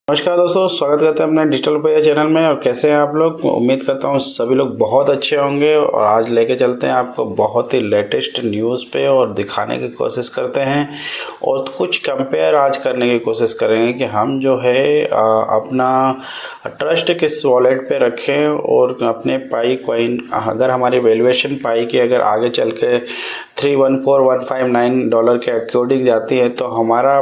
नमस्कार दोस्तों, स्वागत करते हैं अपने डिजिटल रुपया चैनल में। और कैसे हैं आप लोग? उम्मीद करता हूँ सभी लोग बहुत अच्छे होंगे। और आज लेके चलते हैं आपको बहुत ही लेटेस्ट न्यूज़ पे और दिखाने की कोशिश करते हैं और कुछ कंपेयर आज करने की कोशिश करेंगे कि हम जो है अपना ट्रस्ट किस वॉलेट पे रखें और अपने पाई कॉइन, अगर हमारी वैल्यूएशन पाई की अगर आगे चल के $314,159 के अकॉर्डिंग जाती है तो हमारा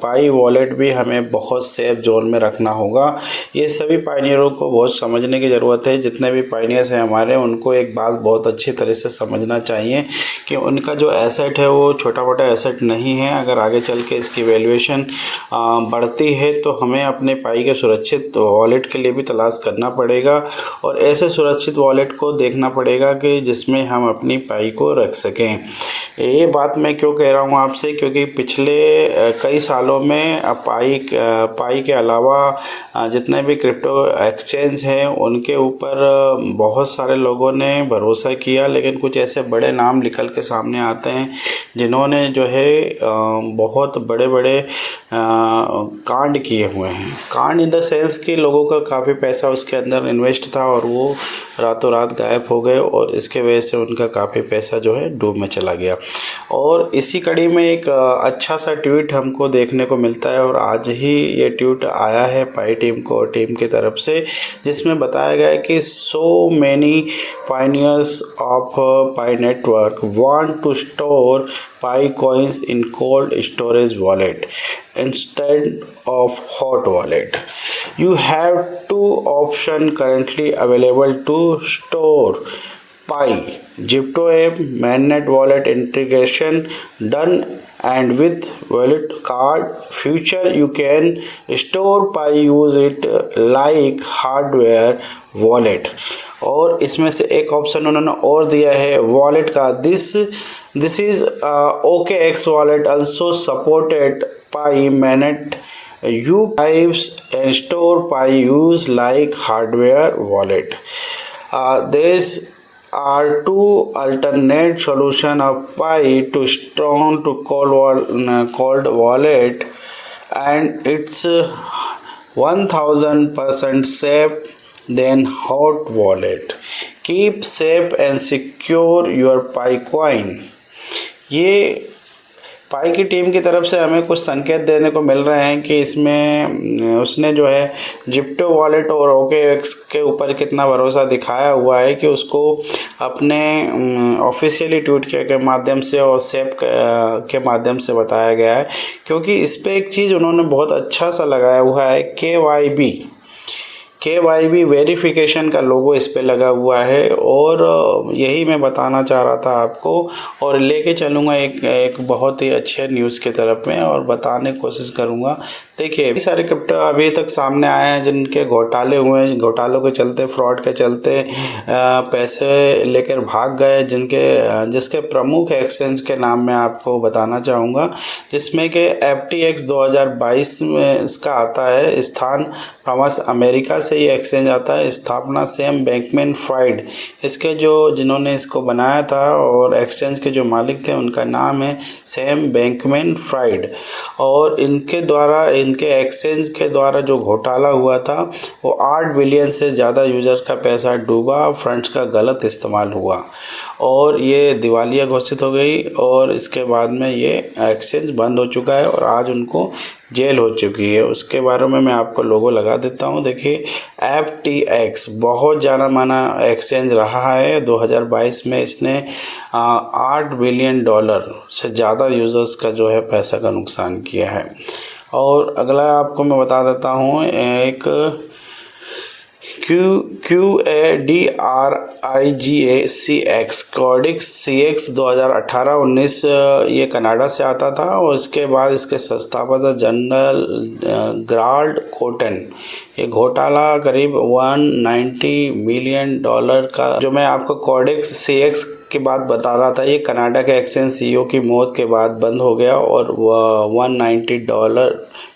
पाई वॉलेट भी हमें बहुत सेफ जोन में रखना होगा। ये सभी पायनियरों को बहुत समझने की ज़रूरत है। जितने भी पायनियर्स हैं हमारे, उनको एक बात बहुत अच्छी तरह से समझना चाहिए कि उनका जो एसेट है वो छोटा मोटा एसेट नहीं है। अगर आगे चल के इसकी वैल्यूएशन बढ़ती है तो हमें अपने पाई के सुरक्षित वॉलेट के लिए भी तलाश करना पड़ेगा और ऐसे सुरक्षित वॉलेट को देखना पड़ेगा कि जिसमें हम अपनी पाई को रख सकें। ये बात मैं क्यों कह रहा हूँ आपसे, क्योंकि पिछले कई सालों में पाई के अलावा जितने भी क्रिप्टो एक्सचेंज हैं उनके ऊपर बहुत सारे लोगों ने भरोसा किया, लेकिन कुछ ऐसे बड़े नाम निकल के सामने आते हैं जिन्होंने जो है बहुत बड़े बड़े कांड किए हुए हैं। कांड इन द सेंस कि लोगों का काफ़ी पैसा उसके अंदर इन्वेस्ट था और वो रातों रात गायब हो गए और इसके वजह से उनका काफ़ी पैसा जो है डूब में चला गया। और इसी कड़ी में एक अच्छा सा ट्वीट हमको देखने को मिलता है और आज ही ये ट्वीट आया है पाई टीम को और टीम की तरफ से, जिसमें बताया गया है कि so many pioneers of Pi network want to store Pi coins in cold storage wallet instead of hot wallet. You have two options currently available to store Pi. Zipto app, mainnet wallet integration done, and with wallet card future you can store Pi, use it like hardware wallet. और इसमें से एक option उन्होंने और दिया है wallet का, this is OKX wallet also supported Pi mainnet you pipes and store Pi use like hardware wallet. These are two alternate solution of Pi to strong to cold wallet, and it's 1000% safe than hot wallet. Keep safe and secure your Pi coin. ये पाई की team की तरफ से हमें कुछ संकेत देने को मिल रहे हैं कि इसमें उसने जो है जिप्टो वॉलेट और OKX के ऊपर कितना भरोसा दिखाया हुआ है कि उसको अपने ऑफिशियली ट्वीट के माध्यम से और सेप के माध्यम से बताया गया है। क्योंकि इस पर एक चीज़ उन्होंने बहुत अच्छा सा लगाया हुआ है, KYB वेरिफिकेशन का लोगो इस पे लगा हुआ है। और यही मैं बताना चाह रहा था आपको और लेके चलूँगा एक बहुत ही अच्छे न्यूज़ की तरफ में और बताने की कोशिश करूँगा। देखिए, सारे क्रिप्टो अभी तक सामने आए हैं जिनके घोटाले हुए हैं, घोटालों के चलते, फ्रॉड के चलते पैसे लेकर भाग गए, जिसके प्रमुख एक्सचेंज के नाम मैं आपको बताना चाहूँगा, जिसमें कि FTX 2022 में इसका आता है स्थान, फ्रांस अमेरिका से ये एक्सचेंज आता है, स्थापना सैम बैंकमैन-फ्राइड इसके जिन्होंने इसको बनाया था और एक्सचेंज के जो मालिक थे उनका नाम है सैम बैंकमैन-फ्राइड। और इनके एक्सचेंज के द्वारा जो घोटाला हुआ था वो 8 बिलियन से ज़्यादा यूजर्स का पैसा डूबा, फंड्स का गलत इस्तेमाल हुआ और ये दिवालिया घोषित हो गई और इसके बाद में ये एक्सचेंज बंद हो चुका है और आज उनको जेल हो चुकी है। उसके बारे में मैं आपको लोगो लगा देता हूँ। देखिए, FTX बहुत जाना माना एक्सचेंज रहा है। 2022 में इसने $8 बिलियन से ज़्यादा यूज़र्स का जो है पैसा का नुकसान किया है। और अगला आपको मैं बता देता हूँ एक QADRIGACX कोडिक्स CX 2018-19 ये कनाडा से आता था और इसके बाद इसके संस्थापक जनरल ग्राल्ड कोटन। ये घोटाला करीब $190 मिलियन का, जो मैं आपको कोडेक्स CX की बात बता रहा था, ये कनाडा के एक्सचेंज CEO की मौत के बाद बंद हो गया और $190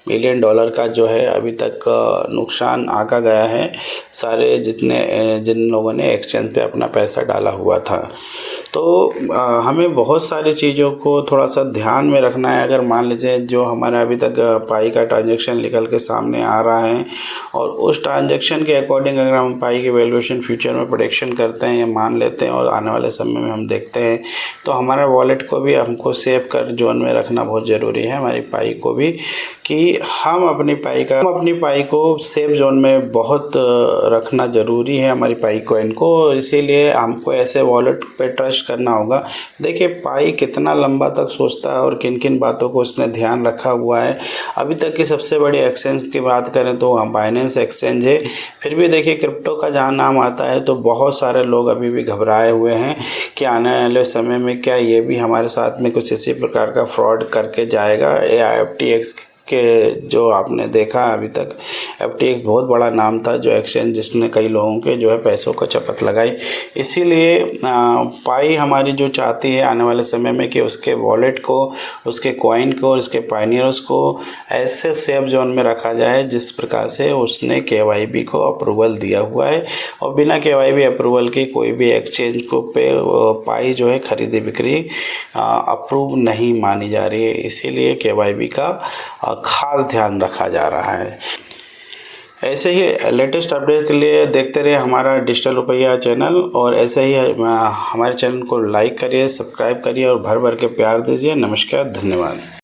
मिलियन का जो है अभी तक नुकसान आका गया है सारे जिन लोगों ने एक्सचेंज पे अपना पैसा डाला हुआ था। तो हमें बहुत सारी चीज़ों को थोड़ा सा ध्यान में रखना है। अगर मान लीजिए जो हमारा अभी तक पाई का ट्रांजैक्शन निकल के सामने आ रहा है और उस ट्रांजैक्शन के अकॉर्डिंग अगर हम पाई की वैल्यूएशन फ्यूचर में प्रेडिक्शन करते हैं या मान लेते हैं और आने वाले समय में हम देखते हैं, तो हमारा वॉलेट को भी हमको सेव कर जोन में रखना बहुत ज़रूरी है, हमारी पाई को भी, कि हम अपनी पाई को सेव जोन में बहुत रखना ज़रूरी है, हमारी पाई कॉइन को। इसीलिए हमको ऐसे वॉलेट पे ट्रस्ट करना होगा। देखिए पाई कितना लंबा तक सोचता है और किन किन बातों को उसने ध्यान रखा हुआ है। अभी तक की सबसे बड़ी एक्सचेंज की बात करें तो बाइनेंस एक्सचेंज है। फिर भी देखिए क्रिप्टो का जहाँ नाम आता है तो बहुत सारे लोग अभी भी घबराए हुए हैं कि आने वाले समय में क्या ये भी हमारे साथ में कुछ इसी प्रकार का फ्रॉड करके जाएगा। FTX के जो आपने देखा अभी तक, FTX बहुत बड़ा नाम था जो एक्सचेंज जिसने कई लोगों के जो है पैसों को चपत लगाई। इसीलिए पाई हमारी जो चाहती है आने वाले समय में कि उसके वॉलेट को, उसके कॉइन को और उसके पाइनियर्स को ऐसे सेफ जोन में रखा जाए जिस प्रकार से उसने KYB को अप्रूवल दिया हुआ है। और बिना KYB अप्रूवल के कोई भी एक्सचेंज को पे पाई जो है खरीदी बिक्री अप्रूव नहीं मानी जा रही है। इसीलिए KYB का खास ध्यान रखा जा रहा है। ऐसे ही लेटेस्ट अपडेट के लिए देखते रहिए हमारा डिजिटल रुपया चैनल, और ऐसे ही हमारे चैनल को लाइक करिए, सब्सक्राइब करिए और भर भर के प्यार दीजिए। नमस्कार, धन्यवाद।